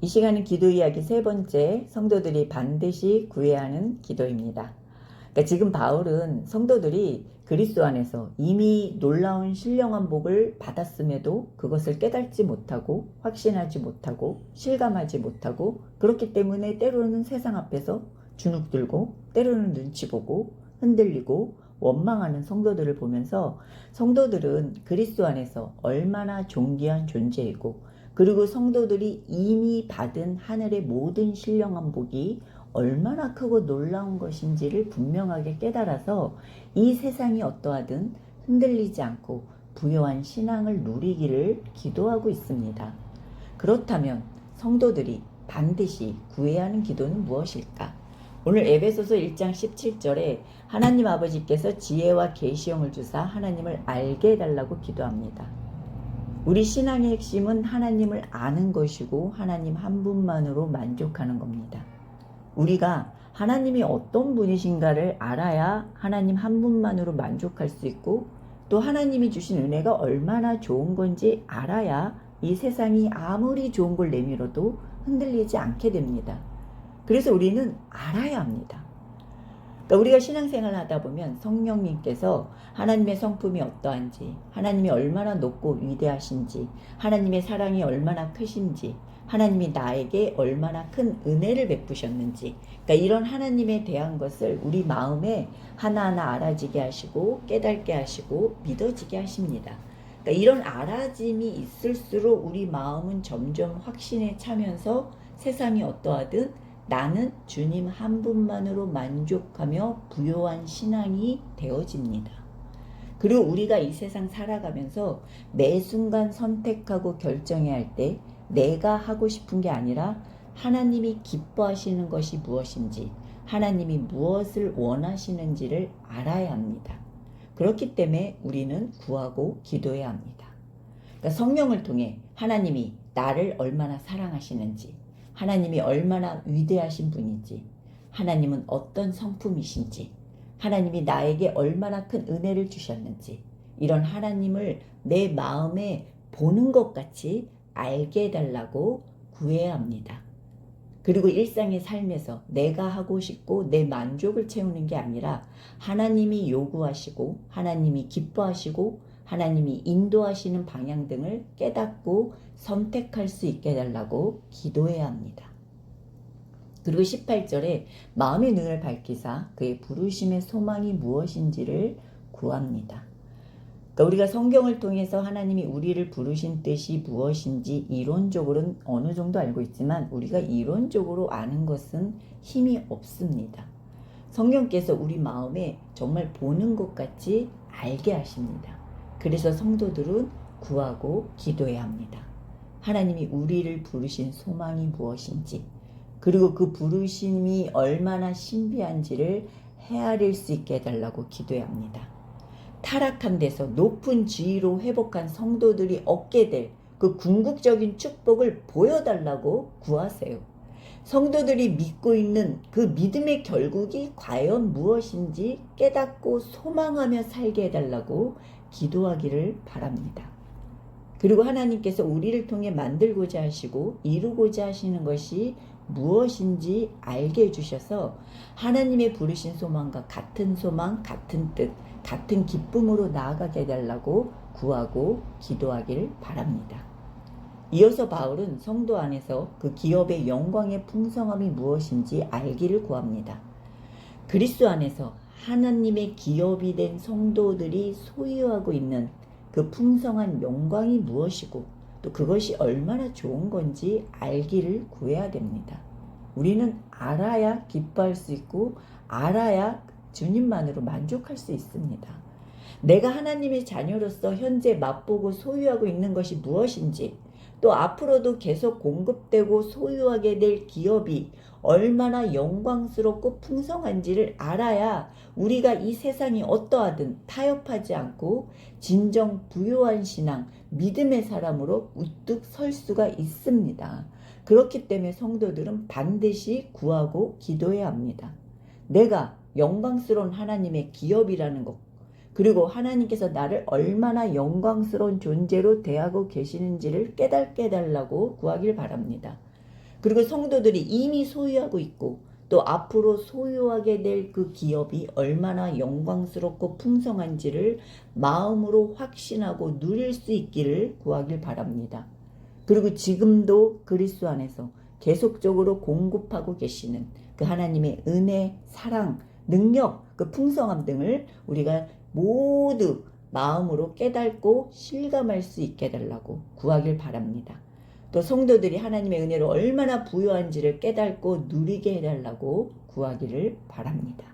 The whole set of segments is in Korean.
이 시간은 기도 이야기 세 번째, 성도들이 반드시 구해야 하는 기도입니다. 그러니까 지금 바울은 성도들이 그리스도 안에서 이미 놀라운 신령한 복을 받았음에도 그것을 깨닫지 못하고 확신하지 못하고 실감하지 못하고 그렇기 때문에 때로는 세상 앞에서 주눅들고 때로는 눈치 보고 흔들리고 원망하는 성도들을 보면서 성도들은 그리스도 안에서 얼마나 존귀한 존재이고 그리고 성도들이 이미 받은 하늘의 모든 신령한 복이 얼마나 크고 놀라운 것인지를 분명하게 깨달아서 이 세상이 어떠하든 흔들리지 않고 부요한 신앙을 누리기를 기도하고 있습니다. 그렇다면 성도들이 반드시 구해야 하는 기도는 무엇일까? 오늘 에베소서 1장 17절에 하나님 아버지께서 지혜와 계시형을 주사 하나님을 알게 해달라고 기도합니다. 우리 신앙의 핵심은 하나님을 아는 것이고 하나님 한 분만으로 만족하는 겁니다. 우리가 하나님이 어떤 분이신가를 알아야 하나님 한 분만으로 만족할 수 있고 또 하나님이 주신 은혜가 얼마나 좋은 건지 알아야 이 세상이 아무리 좋은 걸 내밀어도 흔들리지 않게 됩니다. 그래서 우리는 알아야 합니다. 그러니까 우리가 신앙생활을 하다 보면 성령님께서 하나님의 성품이 어떠한지, 하나님이 얼마나 높고 위대하신지, 하나님의 사랑이 얼마나 크신지, 하나님이 나에게 얼마나 큰 은혜를 베푸셨는지, 그러니까 이런 하나님에 대한 것을 우리 마음에 하나하나 알아지게 하시고 깨닫게 하시고 믿어지게 하십니다. 그러니까 이런 알아짐이 있을수록 우리 마음은 점점 확신에 차면서 세상이 어떠하든 나는 주님 한 분만으로 만족하며 부요한 신앙이 되어집니다. 그리고 우리가 이 세상 살아가면서 매 순간 선택하고 결정해야 할 때 내가 하고 싶은 게 아니라 하나님이 기뻐하시는 것이 무엇인지, 하나님이 무엇을 원하시는지를 알아야 합니다. 그렇기 때문에 우리는 구하고 기도해야 합니다. 그러니까 성령을 통해 하나님이 나를 얼마나 사랑하시는지, 하나님이 얼마나 위대하신 분인지, 하나님은 어떤 성품이신지, 하나님이 나에게 얼마나 큰 은혜를 주셨는지, 이런 하나님을 내 마음에 보는 것 같이 알게 해달라고 구해야 합니다. 그리고 일상의 삶에서 내가 하고 싶고 내 만족을 채우는 게 아니라 하나님이 요구하시고 하나님이 기뻐하시고 하나님이 인도하시는 방향 등을 깨닫고 선택할 수 있게 해달라고 기도해야 합니다. 그리고 18절에 마음의 눈을 밝히사 그의 부르심의 소망이 무엇인지를 구합니다. 그러니까 우리가 성경을 통해서 하나님이 우리를 부르신 뜻이 무엇인지 이론적으로는 어느 정도 알고 있지만 우리가 이론적으로 아는 것은 힘이 없습니다. 성령께서 우리 마음에 정말 보는 것 같이 알게 하십니다. 그래서 성도들은 구하고 기도해야 합니다. 하나님이 우리를 부르신 소망이 무엇인지 그리고 그 부르심이 얼마나 신비한지를 헤아릴 수 있게 해달라고 기도해야 합니다. 타락한 데서 높은 지위로 회복한 성도들이 얻게 될 그 궁극적인 축복을 보여달라고 구하세요. 성도들이 믿고 있는 그 믿음의 결국이 과연 무엇인지 깨닫고 소망하며 살게 해달라고 기도하기를 바랍니다. 그리고 하나님께서 우리를 통해 만들고자 하시고 이루고자 하시는 것이 무엇인지 알게 해주셔서 하나님의 부르신 소망과 같은 소망, 같은 뜻, 같은 기쁨으로 나아가게 해달라고 구하고 기도하기를 바랍니다. 이어서 바울은 성도 안에서 그 기업의 영광의 풍성함이 무엇인지 알기를 구합니다. 그리스도 안에서 하나님의 기업이 된 성도들이 소유하고 있는 그 풍성한 영광이 무엇이고 또 그것이 얼마나 좋은 건지 알기를 구해야 됩니다. 우리는 알아야 기뻐할 수 있고 알아야 주님만으로 만족할 수 있습니다. 내가 하나님의 자녀로서 현재 맛보고 소유하고 있는 것이 무엇인지 또 앞으로도 계속 공급되고 소유하게 될 기업이 얼마나 영광스럽고 풍성한지를 알아야 우리가 이 세상이 어떠하든 타협하지 않고 진정 부요한 신앙, 믿음의 사람으로 우뚝 설 수가 있습니다. 그렇기 때문에 성도들은 반드시 구하고 기도해야 합니다. 내가 영광스러운 하나님의 기업이라는 것 그리고 하나님께서 나를 얼마나 영광스러운 존재로 대하고 계시는지를 깨닫게 해달라고 구하길 바랍니다. 그리고 성도들이 이미 소유하고 있고 또 앞으로 소유하게 될 그 기업이 얼마나 영광스럽고 풍성한지를 마음으로 확신하고 누릴 수 있기를 구하길 바랍니다. 그리고 지금도 그리스도 안에서 계속적으로 공급하고 계시는 그 하나님의 은혜, 사랑, 능력, 그 풍성함 등을 우리가 모두 마음으로 깨닫고 실감할 수 있게 해달라고 구하길 바랍니다. 또 성도들이 하나님의 은혜로 얼마나 부유한지를 깨닫고 누리게 해달라고 구하기를 바랍니다.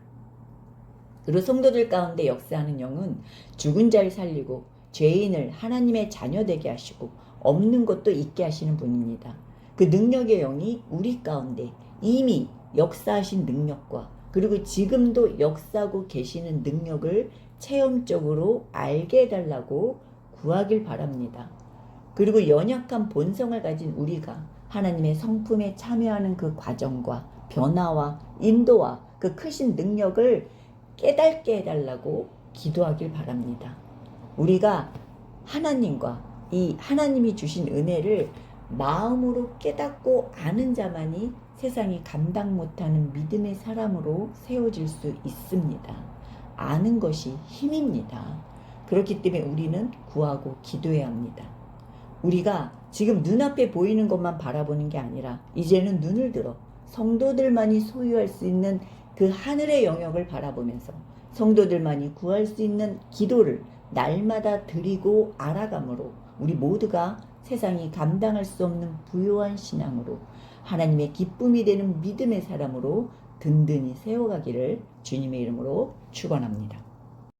그리고 성도들 가운데 역사하는 영은 죽은 자를 살리고 죄인을 하나님의 자녀 되게 하시고 없는 것도 있게 하시는 분입니다. 그 능력의 영이 우리 가운데 이미 역사하신 능력과 그리고 지금도 역사하고 계시는 능력을 체험적으로 알게 해달라고 구하길 바랍니다. 그리고 연약한 본성을 가진 우리가 하나님의 성품에 참여하는 그 과정과 변화와 인도와 그 크신 능력을 깨닫게 해달라고 기도하길 바랍니다. 우리가 하나님과 이 하나님이 주신 은혜를 마음으로 깨닫고 아는 자만이 세상이 감당 못하는 믿음의 사람으로 세워질 수 있습니다. 아는 것이 힘입니다. 그렇기 때문에 우리는 구하고 기도해야 합니다. 우리가 지금 눈앞에 보이는 것만 바라보는 게 아니라 이제는 눈을 들어 성도들만이 소유할 수 있는 그 하늘의 영역을 바라보면서 성도들만이 구할 수 있는 기도를 날마다 드리고 알아감으로 우리 모두가 세상이 감당할 수 없는 부요한 신앙으로 하나님의 기쁨이 되는 믿음의 사람으로 든든히 세워가기를 주님의 이름으로 축원합니다.